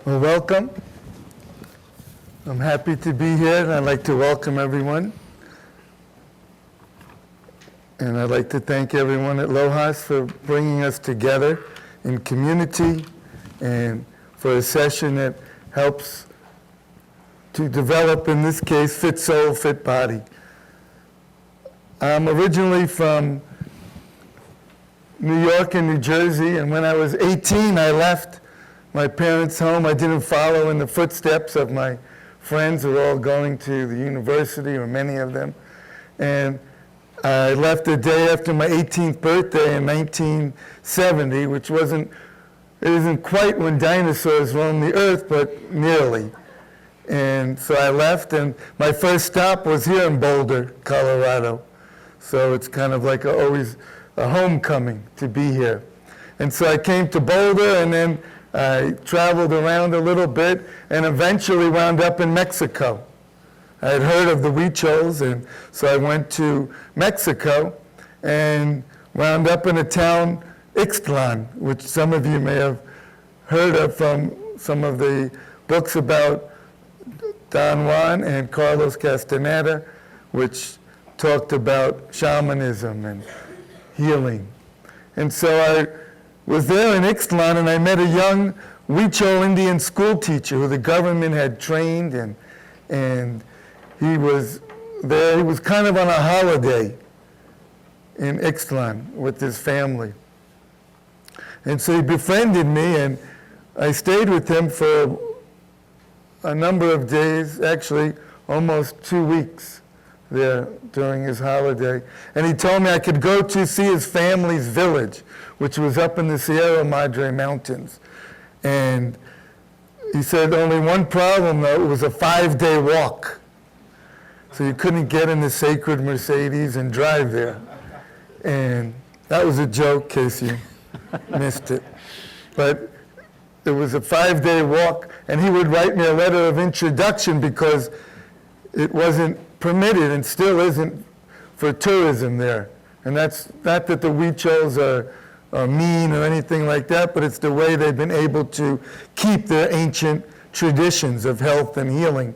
Well, welcome. I'm happy to be here, and I'd like to welcome everyone. And I'd like to thank everyone at LOHAS for bringing us together in community and for a session that helps to develop, in this case, fit soul, fit body. I'm originally from New York and New Jersey, and when I was 18, I left my parents' home. I didn't follow in the footsteps of my friends who were all going to the university, or many of them. And I left the day after my 18th birthday in 1970, which isn't quite when dinosaurs roamed the earth, but nearly. And so I left, and my first stop was here in Boulder, Colorado. So it's kind of like always a homecoming to be here. And so I came to Boulder, and then I traveled around a little bit and eventually wound up in Mexico. I had heard of the Huichols, and so I went to Mexico and wound up in a town, Ixtlan, which some of you may have heard of from some of the books about Don Juan and Carlos Castaneda, which talked about shamanism and healing. And so I was there in Ixtlan, and I met a young Huichol Indian school teacher who the government had trained, and he was there. He was kind of on a holiday in Ixtlan with his family. And so he befriended me, and I stayed with him for a number of days, actually almost 2 weeks there during his holiday. And he told me I could go to see his family's village, which was up in the Sierra Madre Mountains. And he said only one problem, though, it was a 5-day walk. So you couldn't get in the sacred Mercedes and drive there. And that was a joke, in case you missed it. But it was a 5-day walk, and he would write me a letter of introduction because it wasn't permitted and still isn't for tourism there. And that's not that the Huichols are mean or anything like that, but it's the way they've been able to keep their ancient traditions of health and healing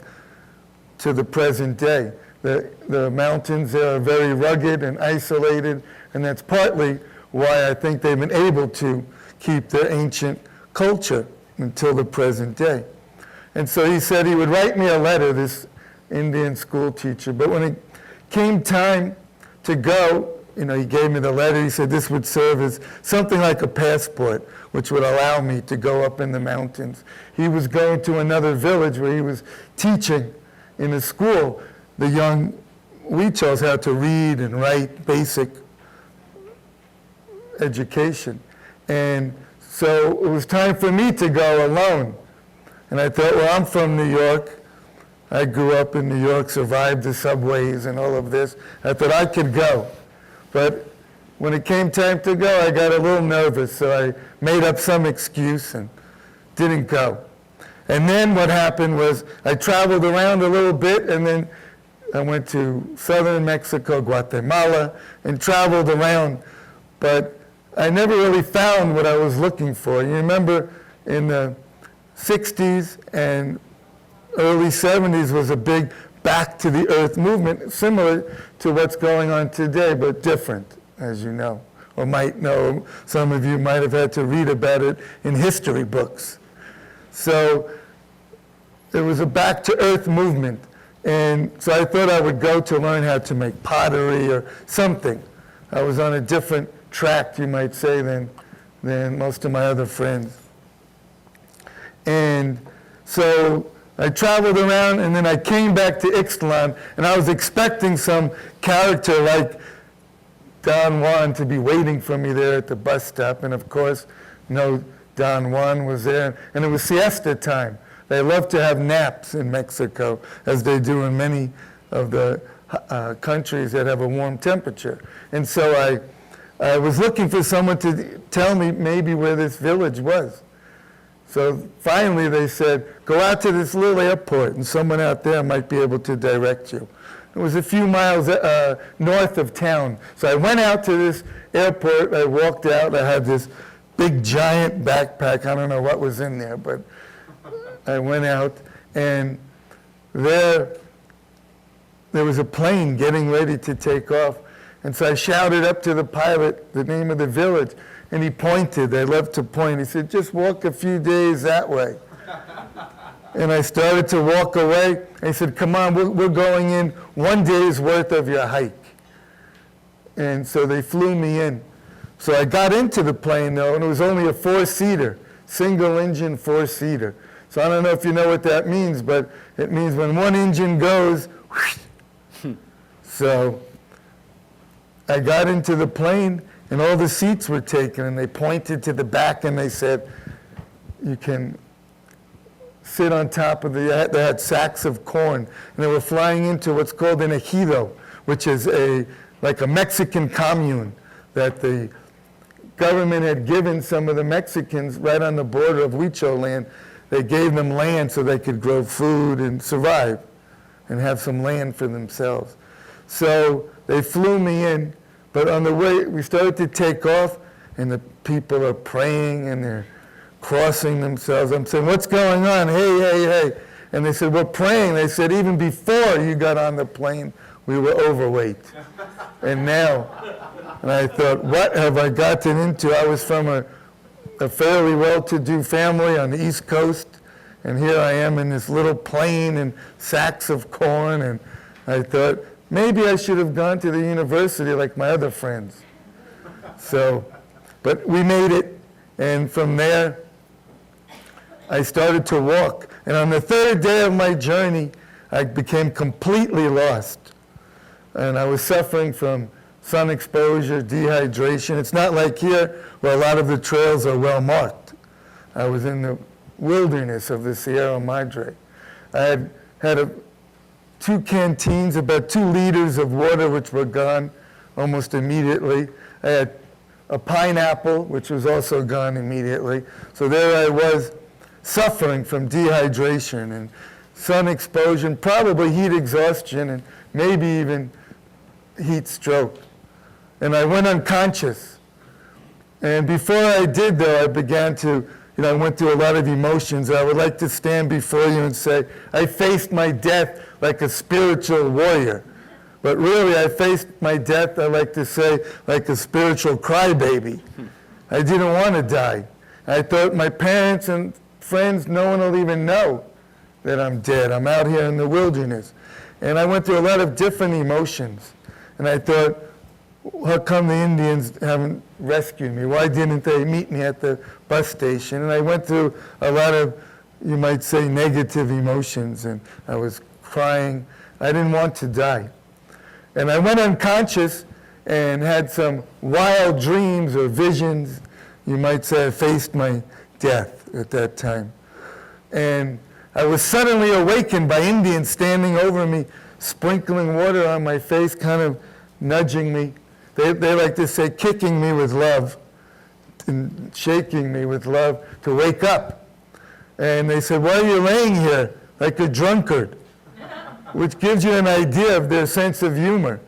to the present day. The mountains there are very rugged and isolated, and that's partly why I think they've been able to keep their ancient culture until the present day. And so he said he would write me a letter, this Indian school teacher, but when it came time to go, he gave me the letter. He said this would serve as something like a passport, which would allow me to go up in the mountains. He was going to another village where he was teaching in a school the young Huichols how to read and write basic education. And so it was time for me to go alone. And I thought, well, I'm from New York. I grew up in New York, survived the subways and all of this. I thought I could go. But when it came time to go, I got a little nervous, so I made up some excuse and didn't go. And then what happened was I traveled around a little bit, and then I went to southern Mexico, Guatemala, and traveled around. But I never really found what I was looking for. You remember in the 60s and early 70s was a big back to the earth movement, similar to what's going on today, but different, as you know, or might know. Some of you might have had to read about it in history books. So there was a back to earth movement. And so I thought I would go to learn how to make pottery or something. I was on a different track, you might say, than most of my other friends. And so I traveled around, and then I came back to Ixtlan, and I was expecting some character like Don Juan to be waiting for me there at the bus stop. And of course, no Don Juan was there. And it was siesta time. They love to have naps in Mexico, as they do in many of the countries that have a warm temperature. And so I was looking for someone to tell me maybe where this village was. So finally they said, go out to this little airport and someone out there might be able to direct you. It was a few miles north of town. So I went out to this airport, I walked out, I had this big giant backpack. I don't know what was in there, but I went out, and there was a plane getting ready to take off. And so I shouted up to the pilot the name of the village, and he pointed. I love to point. He said, just walk a few days that way. And I started to walk away. And he said, come on, we're going in 1 day's worth of your hike. And so they flew me in. So I got into the plane, though, and it was only a 4-seater, single-engine 4-seater. So I don't know if you know what that means, but it means when one engine goes, whoosh. So I got into the plane, and all the seats were taken, and they pointed to the back, and they said, you can sit on top of they had sacks of corn, and they were flying into what's called an ejido, which is like a Mexican commune that the government had given some of the Mexicans right on the border of Huichol land. They gave them land so they could grow food and survive and have some land for themselves. So they flew me in, but on the way, we started to take off, and the people are praying, and they're crossing themselves. I'm saying, what's going on? Hey, hey, hey. And they said, we're praying. They said, even before you got on the plane, we were overweight. And now, and I thought, what have I gotten into? I was from a fairly well-to-do family on the East Coast, and here I am in this little plane and sacks of corn, and I thought, maybe I should have gone to the university like my other friends. So, but we made it, and from there, I started to walk. And on the 3rd day of my journey, I became completely lost. And I was suffering from sun exposure, dehydration. It's not like here where a lot of the trails are well marked. I was in the wilderness of the Sierra Madre. I had 2 canteens, about 2 liters of water, which were gone almost immediately. I had a pineapple, which was also gone immediately. So there I was, suffering from dehydration and sun exposure, probably heat exhaustion, and maybe even heat stroke. And I went unconscious. And before I did, though, I began to, I went through a lot of emotions. I would like to stand before you and say, I faced my death like a spiritual warrior. But really, I faced my death, I like to say, like a spiritual crybaby. I didn't want to die. I thought my parents and friends, no one will even know that I'm dead. I'm out here in the wilderness. And I went through a lot of different emotions. And I thought, how come the Indians haven't rescued me? Why didn't they meet me at the bus station? And I went through a lot of, you might say, negative emotions. And I was crying. I didn't want to die. And I went unconscious and had some wild dreams or visions. You might say I faced my death at that time. And I was suddenly awakened by Indians standing over me, sprinkling water on my face, kind of nudging me. They like to say, kicking me with love and shaking me with love to wake up. And they said, why are you laying here like a drunkard? Which gives you an idea of their sense of humor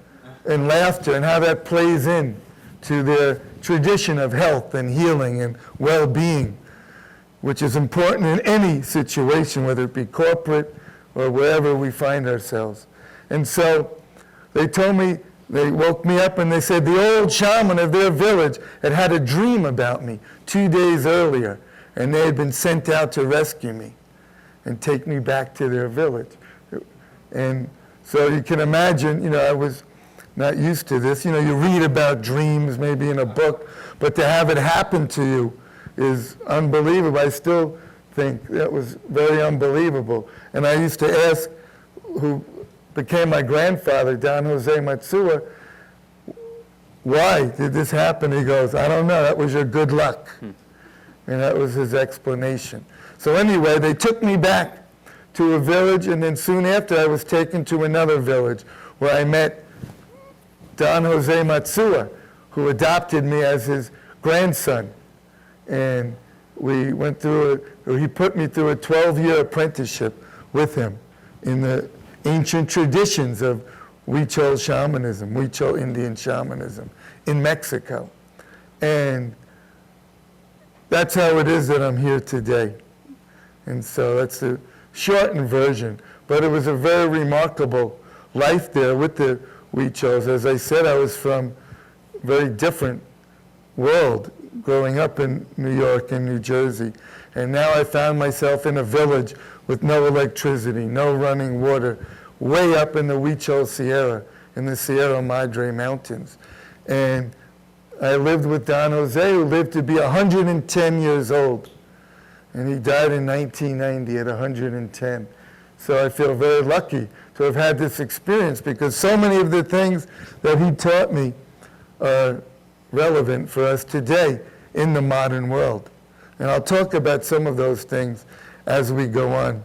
and laughter and how that plays in to their tradition of health and healing and well-being, which is important in any situation, whether it be corporate or wherever we find ourselves. And so they told me, they woke me up and they said the old shaman of their village had a dream about me 2 days earlier, and they had been sent out to rescue me and take me back to their village. And so you can imagine, I was not used to this. You read about dreams maybe in a book, but to have it happen to you is unbelievable. I still think that was very unbelievable. And I used to ask who became my grandfather, Don Jose Matsua, why did this happen? He goes, I don't know, that was your good luck. And that was his explanation. So anyway, they took me back to a village, and then soon after I was taken to another village where I met Don Jose Matsua, who adopted me as his grandson. And we went through he put me through a 12-year apprenticeship with him in the ancient traditions of Huichol shamanism, Huichol Indian shamanism in Mexico. And that's how it is that I'm here today. And so that's the shortened version. But it was a very remarkable life there with the Huichols. As I said, I was from a very different world growing up in New York and New Jersey. And now I found myself in a village with no electricity, no running water, way up in the Huichol Sierra, in the Sierra Madre Mountains. And I lived with Don Jose, who lived to be 110 years old. And he died in 1990 at 110. So I feel very lucky to have had this experience, because so many of the things that he taught me are relevant for us today in the modern world. And I'll talk about some of those things as we go on.